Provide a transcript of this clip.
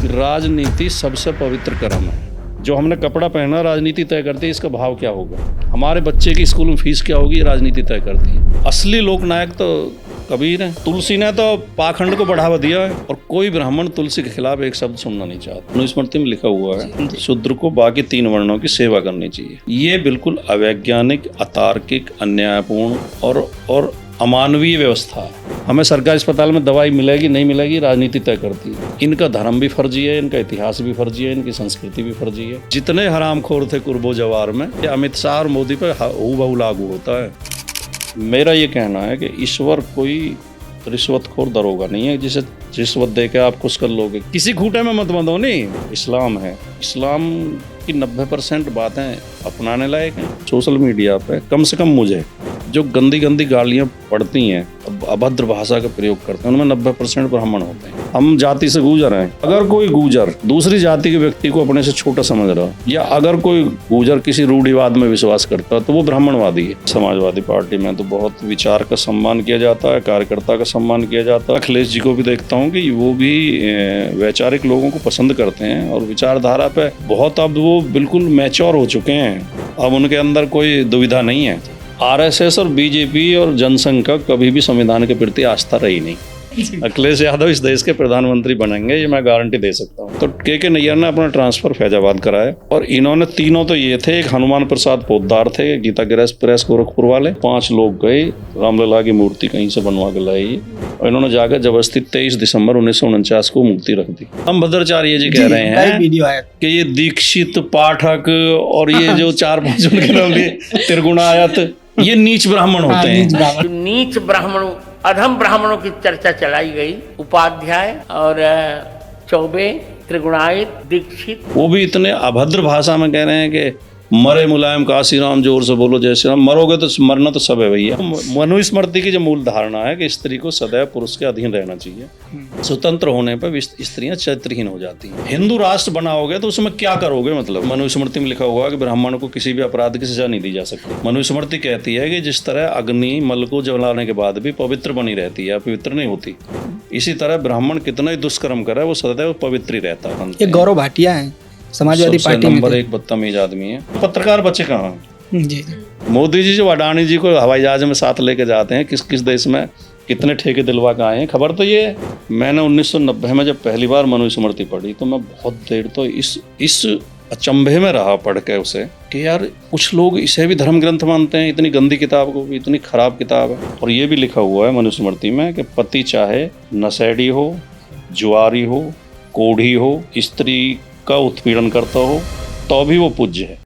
राजनीति सबसे पवित्र कर्म है। जो हमने कपड़ा पहना राजनीति तय करती है इसका भाव क्या होगा, हमारे बच्चे की स्कूल में फीस क्या होगी राजनीति तय करती है। असली लोकनायक तो कबीर है। तुलसी ने तो पाखंड को बढ़ावा दिया है और कोई ब्राह्मण तुलसी के खिलाफ एक शब्द सुनना नहीं चाहता। मनुस्मृति में लिखा हुआ है शूद्र को बाकी 3 वर्णों की सेवा करनी चाहिए। ये बिल्कुल अवैज्ञानिक, अतार्किक, अन्यायपूर्ण और अमानवीय व्यवस्था है। हमें सरकारी अस्पताल में दवाई मिलेगी नहीं मिलेगी राजनीति तय करती है। इनका धर्म भी फर्जी है, इनका इतिहास भी फर्जी है, इनकी संस्कृति भी फर्जी है। जितने हरामखोर थे कुर्बो जवार में, ये अमित शाह और मोदी पर हूबहू लागू होता है। मेरा ये कहना है कि ईश्वर कोई रिश्वतखोर दरोगा नहीं है जिसे रिश्वत दे के आप कुछ कर लोगे। किसी खूंटे में मत बंधो। नहीं, इस्लाम है। इस्लाम की 90% बातें अपनाने लायक हैं। सोशल मीडिया पे कम से कम मुझे जो गंदी गंदी गालियाँ पड़ती हैं, अभद्र भाषा का प्रयोग करते हैं, उनमें 90% ब्राह्मण होते हैं। हम जाति से गूजर हैं। अगर कोई गूजर दूसरी जाति के व्यक्ति को अपने से छोटा समझ रहा है या अगर कोई गूजर किसी रूढ़िवाद में विश्वास करता है तो वो ब्राह्मणवादी है। समाजवादी पार्टी में तो बहुत विचार का सम्मान किया जाता है, कार्यकर्ता का सम्मान किया जाता है। अखिलेश जी को भी देखता हूँ कि वो भी वैचारिक लोगों को पसंद करते हैं और विचारधारा पे बहुत अब वो बिल्कुल मैच्योर हो चुके हैं। अब उनके अंदर कोई दुविधा नहीं है। आरएसएस और बीजेपी और जनसंघ का कभी भी संविधान के प्रति आस्था रही नहीं। अखिलेश यादव इस देश के प्रधानमंत्री बनेंगे, ये मैं गारंटी दे सकता हूँ। तो के नैयर ने अपना ट्रांसफर फैजाबाद कराया और इन्होंने तीनों तो ये थे, एक हनुमान प्रसाद पोद्दार थे, गीता प्रेस गोरखपुर वाले। 5 लोग गए, रामलला की मूर्ति कहीं से बनवा के लाई और इन्होंने जाकर जबरदस्ती 23 दिसंबर 1949 को मुक्ति रख दी। हम भद्राचार्य जी कह रहे हैं कि ये दीक्षित, पाठक और ये जो 4-5 उनके नाम लिए त्रिगुणायत, ये नीच ब्राह्मण होते हैं। नीच ब्राह्मणों, अधम ब्राह्मणों की चर्चा चलाई गई। उपाध्याय और चौबे, त्रिगुणायत, दीक्षित, वो भी इतने अभद्र भाषा में कह रहे हैं कि मरे मुलायम काशी राम, जोर से बोलो जय श्री राम। मरोगे तो मरना तो सब है भैया। मनुस्मृति की जो मूल धारणा है कि स्त्री को सदैव पुरुष के अधीन रहना चाहिए। स्वतंत्र होने पर स्त्रियां चरित्रहीन हो जाती हैं। हिंदू राष्ट्र बनाओगे तो उसमें क्या करोगे? मतलब मनुस्मृति में लिखा हुआ है कि ब्राह्मण को किसी भी अपराध की सजा नहीं दी जा सकती। मनुस्मृति कहती है कि जिस तरह अग्नि मल को जलाने के बाद भी पवित्र बनी रहती है, पवित्र नहीं होती, इसी तरह ब्राह्मण कितना ही दुष्कर्म करे वो सदैव पवित्र ही रहता है। ये गौरव भाटिया है, समाजवादी पार्टी नंबर 1 बदतमीज आदमी है। पत्रकार बचे कहाँ? जी। मोदी जी जो अडानी जी को हवाई जहाज में साथ लेके जाते हैं, किस किस देश में कितने ठेके दिलवा के आए हैं, खबर तो ये है। मैंने 1990 में जब पहली बार मनुस्मृति पढ़ी तो मैं बहुत देर तो इस अचंभे में रहा पढ़ के उसे कि यार कुछ लोग इसे भी धर्म ग्रंथ मानते हैं, इतनी गंदी किताब को भी, इतनी खराब किताब है। और ये भी लिखा हुआ है मनुस्मृति में कि पति चाहे नशेड़ी हो, जुआरी हो, कोढ़ी हो, स्त्री का उत्पीड़न करता हो तो भी वो पूज्य है।